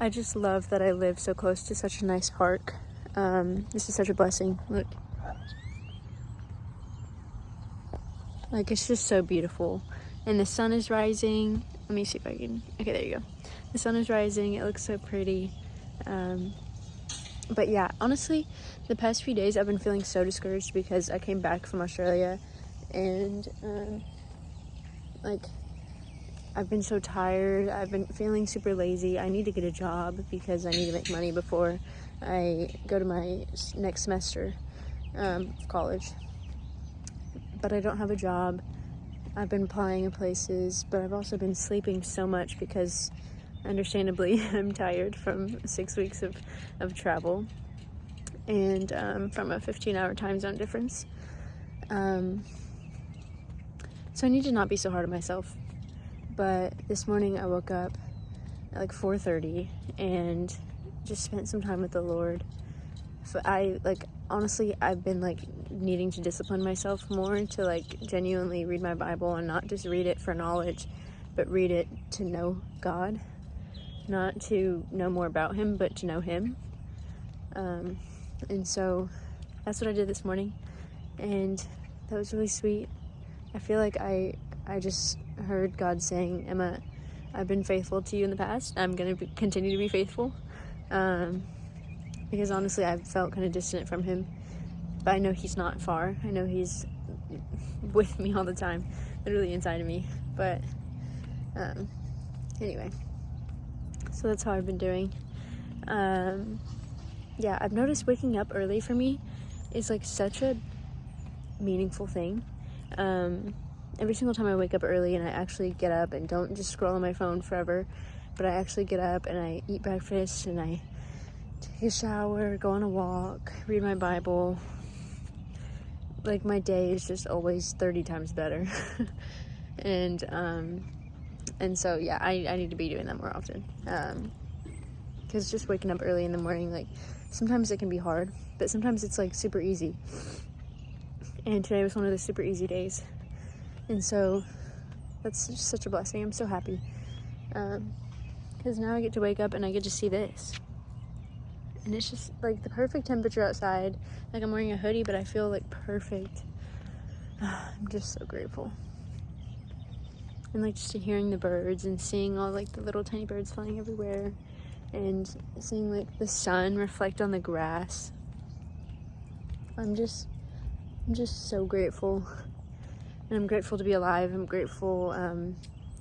I just love that I live so close to such a nice park. This is such a blessing. Look. Like, it's just so beautiful. And the sun is rising. Let me see if I can... Okay, there you go. The sun is rising. It looks so pretty. But yeah, honestly, the past few days I've been feeling so discouraged because I came back from Australia and, like, I've been so tired. I've been feeling super lazy. I need to get a job because I need to make money before I go to my next semester of college. But I don't have a job. I've been applying in places, but I've also been sleeping so much because, understandably, I'm tired from 6 weeks of travel and from a 15-hour time zone difference. So I need to not be so hard on myself. But this morning I woke up at like 4:30 and just spent some time with the Lord. Honestly, I've been like needing to discipline myself more to like genuinely read my Bible and not just read it for knowledge, but read it to know God, not to know more about Him, but to know Him. And so that's what I did this morning, and that was really sweet. I feel like I just heard God saying, Emma, I've been faithful to you in the past. I'm going to continue to be faithful. Because honestly, I've felt kind of distant from Him. But I know He's not far. I know He's with me all the time. Literally inside of me. But anyway. So that's how I've been doing. Yeah, I've noticed waking up early for me is like such a meaningful thing. Every single time I wake up early and I actually get up and don't just scroll on my phone forever, but I actually get up and I eat breakfast and I take a shower, go on a walk, read my Bible, like my day is just always 30 times better. and so yeah, I need to be doing that more often. Because just waking up early in the morning, like sometimes it can be hard, but sometimes it's like super easy. And today was one of the super easy days. And so that's just such a blessing. I'm so happy. Because now I get to wake up and I get to see this. And it's just like the perfect temperature outside. Like I'm wearing a hoodie, but I feel like perfect. I'm just so grateful. And like just hearing the birds and seeing all like the little tiny birds flying everywhere. And seeing like the sun reflect on the grass. I'm just so grateful. And I'm grateful to be alive. I'm grateful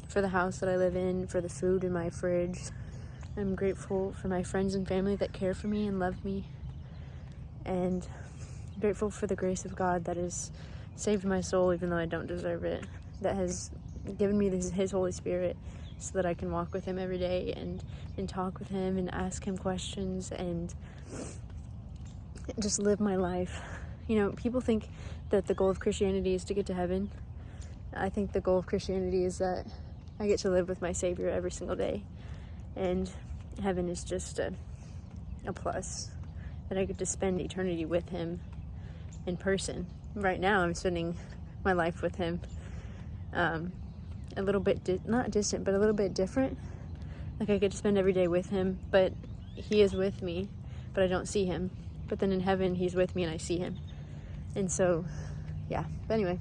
for the house that I live in, for the food in my fridge. I'm grateful for my friends and family that care for me and love me. And I'm grateful for the grace of God that has saved my soul even though I don't deserve it. That has given me His Holy Spirit so that I can walk with Him every day and talk with Him and ask Him questions and just live my life. You know, people think that the goal of Christianity is to get to heaven. I think the goal of Christianity is that I get to live with my Savior every single day. And heaven is just a plus. That I get to spend eternity with Him in person. Right now I'm spending my life with Him. A little bit, not distant, but a little bit different. Like I get to spend every day with Him, but He is with me, but I don't see Him. But then in heaven, He's with me and I see Him. And so, yeah. But anyway,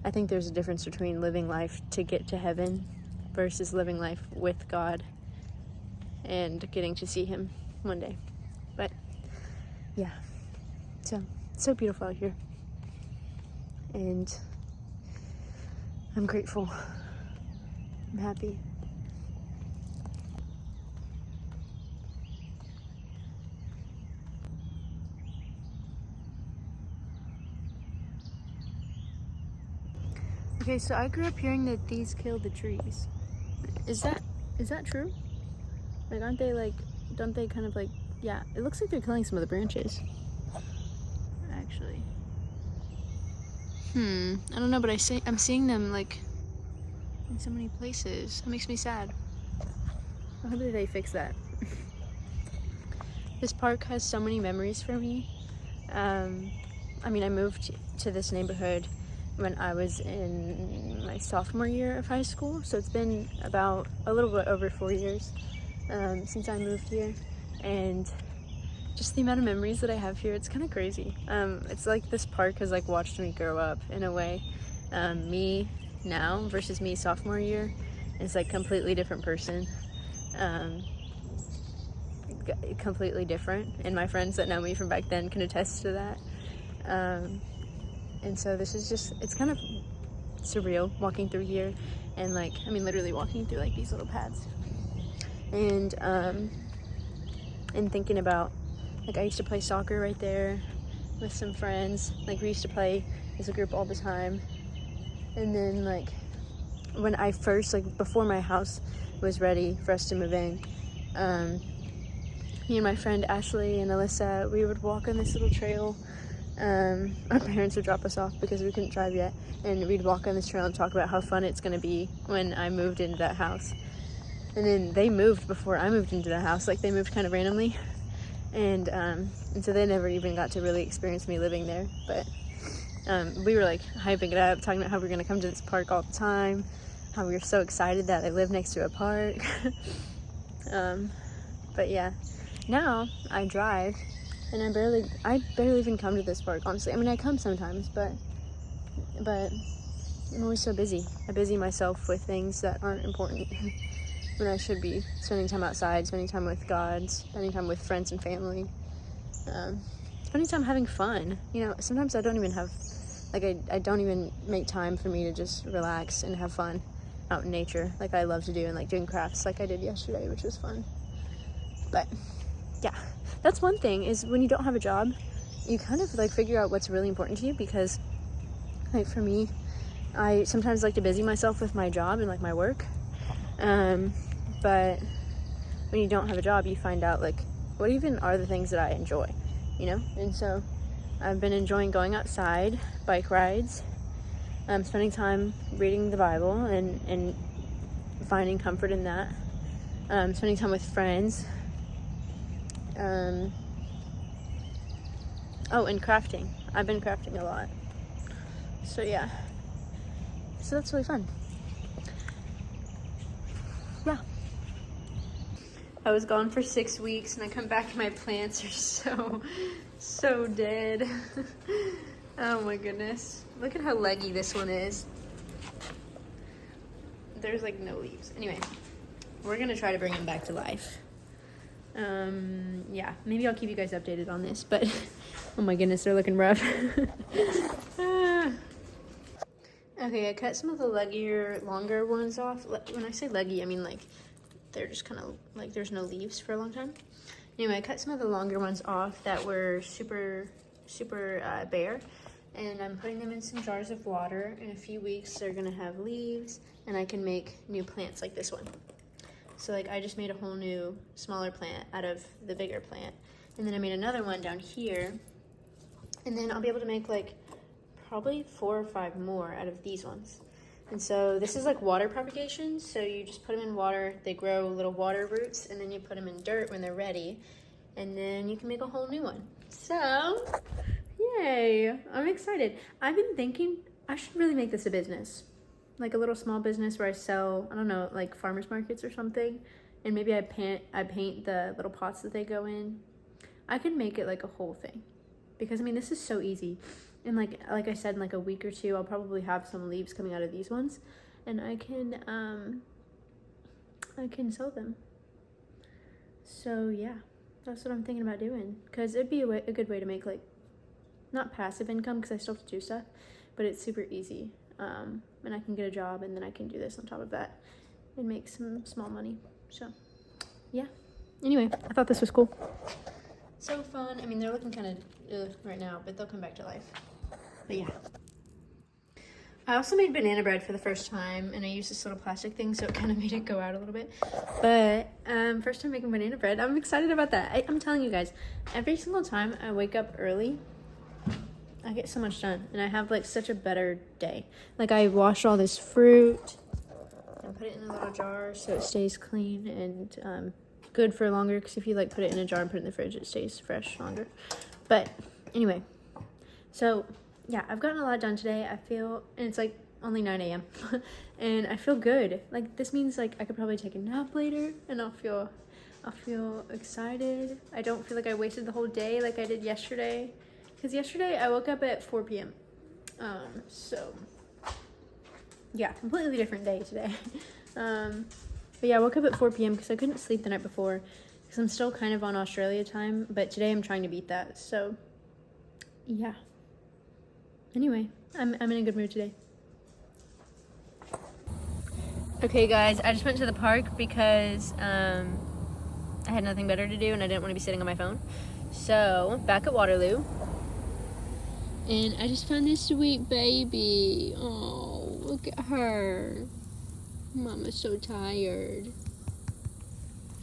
I think there's a difference between living life to get to heaven versus living life with God and getting to see Him one day. But, yeah. So, it's so beautiful out here. And I'm grateful. I'm happy. Okay, so I grew up hearing that these kill the trees. Is that true? Like, don't they kind of like, yeah, it looks like they're killing some of the branches. Actually. I don't know, but I'm seeing them like in so many places. That makes me sad. I hope that they fix that. This park has so many memories for me. I moved to this neighborhood when I was in my sophomore year of high school, so it's been about a little bit over 4 years. since I moved here, and just the amount of memories that I have here, it's kind of crazy. It's like this park has like watched me grow up in a way. Me now versus me sophomore year is like completely different person. Completely different, and my friends that know me from back then can attest to that. And so this is just, it's kind of surreal walking through here, and like, I mean, literally walking through like these little paths, and thinking about, like, I used to play soccer right there with some friends. Like, we used to play as a group all the time. And then, like, when I first, like, before my house was ready for us to move in, me and my friend Ashley and Alyssa, we would walk on this little trail. Our parents would drop us off because we couldn't drive yet, and we'd walk on this trail and talk about how fun it's gonna be when I moved into that house. And then they moved before I moved into the house. Like, they moved kind of randomly, and so they never even got to really experience me living there. But we were like hyping it up, talking about how we were gonna come to this park all the time, how we were so excited that I live next to a park. But yeah, now I drive, and I barely even come to this park, honestly. I mean, I come sometimes, but I'm always so busy. I busy myself with things that aren't important when I should be spending time outside, spending time with God, spending time with friends and family, spending time having fun. You know, sometimes I don't even have, like, I don't even make time for me to just relax and have fun out in nature like I love to do, and like doing crafts like I did yesterday, which was fun. But yeah, that's one thing, is when you don't have a job, you kind of like figure out what's really important to you, because like for me, I sometimes like to busy myself with my job and like my work, but when you don't have a job, you find out like what even are the things that I enjoy, you know? And so I've been enjoying going outside, bike rides, spending time reading the Bible and finding comfort in that, spending time with friends, and crafting. I've been crafting a lot. So yeah. So that's really fun. Yeah. I was gone for 6 weeks, and I come back and my plants are so dead. Oh my goodness. Look at how leggy this one is. There's like no leaves. Anyway, we're gonna try to bring him back to life. Yeah, maybe I'll keep you guys updated on this, but oh my goodness, they're looking rough. Okay, I cut some of the leggier, longer ones off. When I say leggy, I mean like they're just kind of like there's no leaves for a long time. Anyway, I cut some of the longer ones off that were super bare, and I'm putting them in some jars of water. In a few weeks, they're gonna have leaves, and I can make new plants like this one. So like I just made a whole new smaller plant out of the bigger plant, and then I made another one down here, and then I'll be able to make like probably 4 or 5 more out of these ones. And so this is like water propagation, so you just put them in water, they grow little water roots, and then you put them in dirt when they're ready, and then you can make a whole new one. So yay, I'm excited. I've been thinking I should really make this a business, like a little small business where I sell, I don't know, like farmers markets or something, and maybe I paint the little pots that they go in. I could make it like a whole thing, because I mean, this is so easy. And like I said, in like a week or two, I'll probably have some leaves coming out of these ones, and I can sell them. So yeah, that's what I'm thinking about doing, because it'd be a good way to make like, not passive income, because I still have to do stuff, but it's super easy. And I can get a job, and then I can do this on top of that and make some small money. So yeah, anyway, I thought this was cool. So fun. I mean, they're looking kind of right now, but they'll come back to life. But yeah. I also made banana bread for the first time, and I used this little plastic thing, so it kind of made it go out a little bit. But first time making banana bread, I'm excited about that. I'm telling you guys, every single time I wake up early, I get so much done, and I have like such a better day. Like, I washed all this fruit and put it in a little jar so it stays clean and good for longer, because if you like put it in a jar and put it in the fridge, it stays fresh longer. But anyway, so yeah, I've gotten a lot done today. I feel, and it's like only 9 a.m. and I feel good. Like, this means like I could probably take a nap later, and I'll feel I'll feel excited. I don't feel like I wasted the whole day like I did yesterday. Because yesterday I woke up at 4 p.m. So, yeah, completely different day today. But yeah, I woke up at 4 p.m. because I couldn't sleep the night before. Because I'm still kind of on Australia time. But today I'm trying to beat that. So, yeah. Anyway, I'm in a good mood today. Okay, guys, I just went to the park because I had nothing better to do and I didn't want to be sitting on my phone. So, back at Waterloo. And I just found this sweet baby. Oh, look at her. Mama's so tired.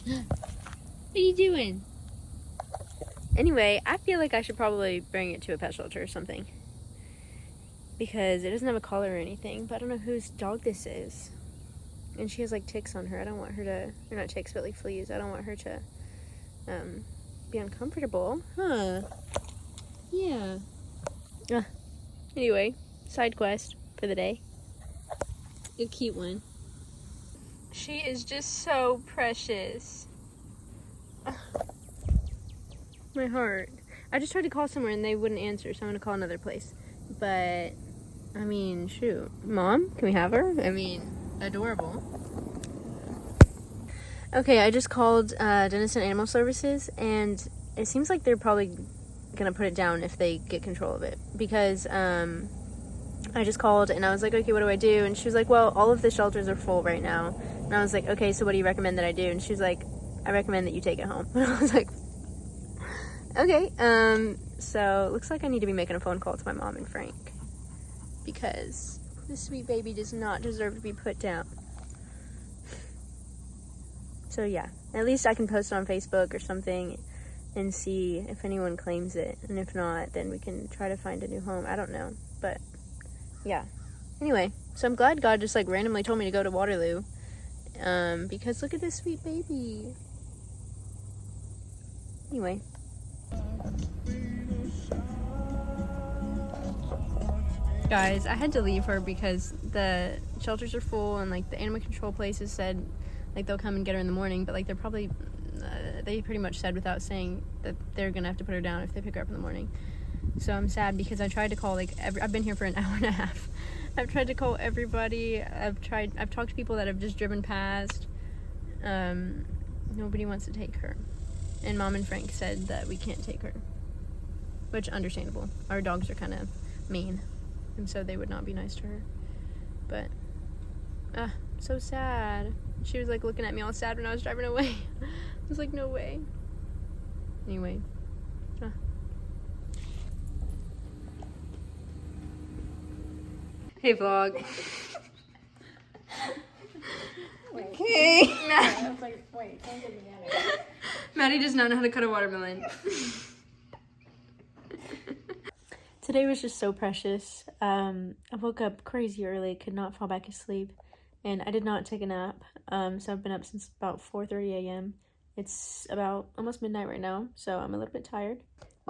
What are you doing? Anyway, I feel like I should probably bring it to a pet shelter or something. Because it doesn't have a collar or anything, but I don't know whose dog this is. And she has like ticks on her. I don't want her to, or not ticks, but like fleas. I don't want her to be uncomfortable. Huh. Yeah. Anyway, side quest for the day. A cute one. She is just so precious. My heart. I just tried to call somewhere and they wouldn't answer, so I'm gonna call another place. But, I mean, shoot. Mom, can we have her? I mean, adorable. Okay, I just called Denison Animal Services, and it seems like they're probably gonna put it down if they get control of it. Because, I just called and I was like, okay, what do I do? And she was like, well, all of the shelters are full right now. And I was like, okay, so what do you recommend that I do? And she was like, I recommend that you take it home. And I was like, okay. So it looks like I need to be making a phone call to my mom and Frank because this sweet baby does not deserve to be put down. So yeah, at least I can post it on Facebook or something and see if anyone claims it. And if not, then we can try to find a new home. I don't know, but yeah. Anyway, so I'm glad God just like randomly told me to go to Waterloo. Because look at this sweet baby. Anyway. Guys, I had to leave her because the shelters are full and like the animal control places said like they'll come and get her in the morning, but like they're probably they pretty much said without saying that they're gonna have to put her down if they pick her up in the morning. So I'm sad because I tried to call like I've been here for an hour and a half. I've tried to call everybody. I've talked to people that have just driven past. Nobody wants to take her. And Mom and Frank said that we can't take her. Which, understandable. Our dogs are kind of mean. And so they would not be nice to her. But, so sad. She was like looking at me all sad when I was driving away. I was like, no way. Anyway. Hey, vlog. Okay. I was like, wait, don't get me out of it. Maddie does not know how to cut a watermelon. Today was just so precious. I woke up crazy early, could not fall back asleep, and I did not take a nap. So I've been up since about 4:30 a.m. It's about almost midnight right now, so I'm a little bit tired.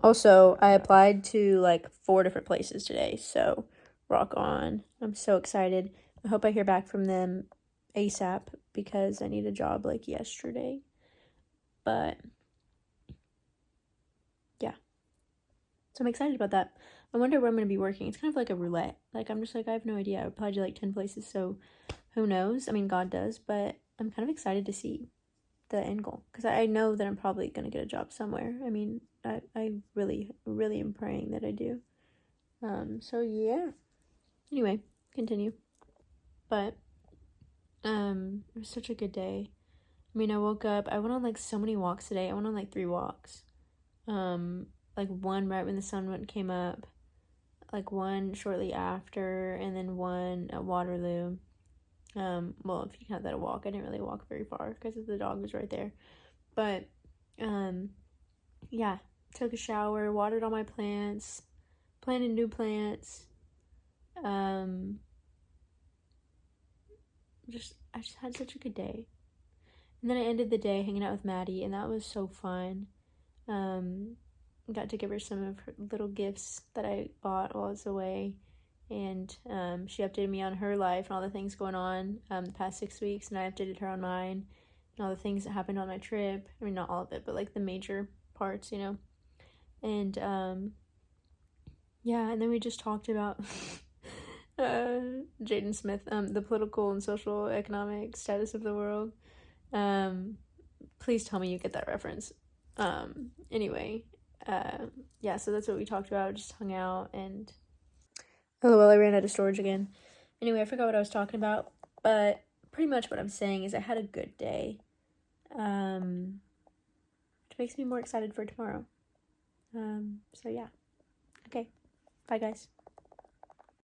Also, I applied to like 4 different places today, so rock on. I'm so excited. I hope I hear back from them ASAP because I need a job like yesterday. But yeah, so I'm excited about that. I wonder where I'm going to be working. It's kind of like a roulette. Like, I'm just like, I have no idea. I applied to like 10 places, so who knows? I mean, God does, but I'm kind of excited to see the end goal because I know that I'm probably going to get a job somewhere. I mean, I really, really am praying that I do. So yeah. Anyway, continue. But it was such a good day. I mean, I woke up, I went on like so many walks today. I went on like 3 walks. Like one right when the sun came up, like one shortly after, and then one at Waterloo. Well, if you count that a walk, I didn't really walk very far because the dog was right there. But, yeah, took a shower, watered all my plants, planted new plants. I just had such a good day. And then I ended the day hanging out with Maddie, and that was so fun. Got to give her some of her little gifts that I bought while I was away. And she updated me on her life and all the things going on the past 6 weeks, and I updated her on mine. all the things that happened on my trip. I mean, not all of it, but like the major parts, you know. And yeah, and then we just talked about Jaden Smith, the political and social economic status of the world. Please tell me you get that reference. Anyway, yeah, so that's what we talked about. Just hung out and LOL, I ran out of storage again. Anyway, I forgot what I was talking about, but pretty much what I'm saying is I had a good day. Which makes me more excited for tomorrow. So yeah. Okay. Bye, guys.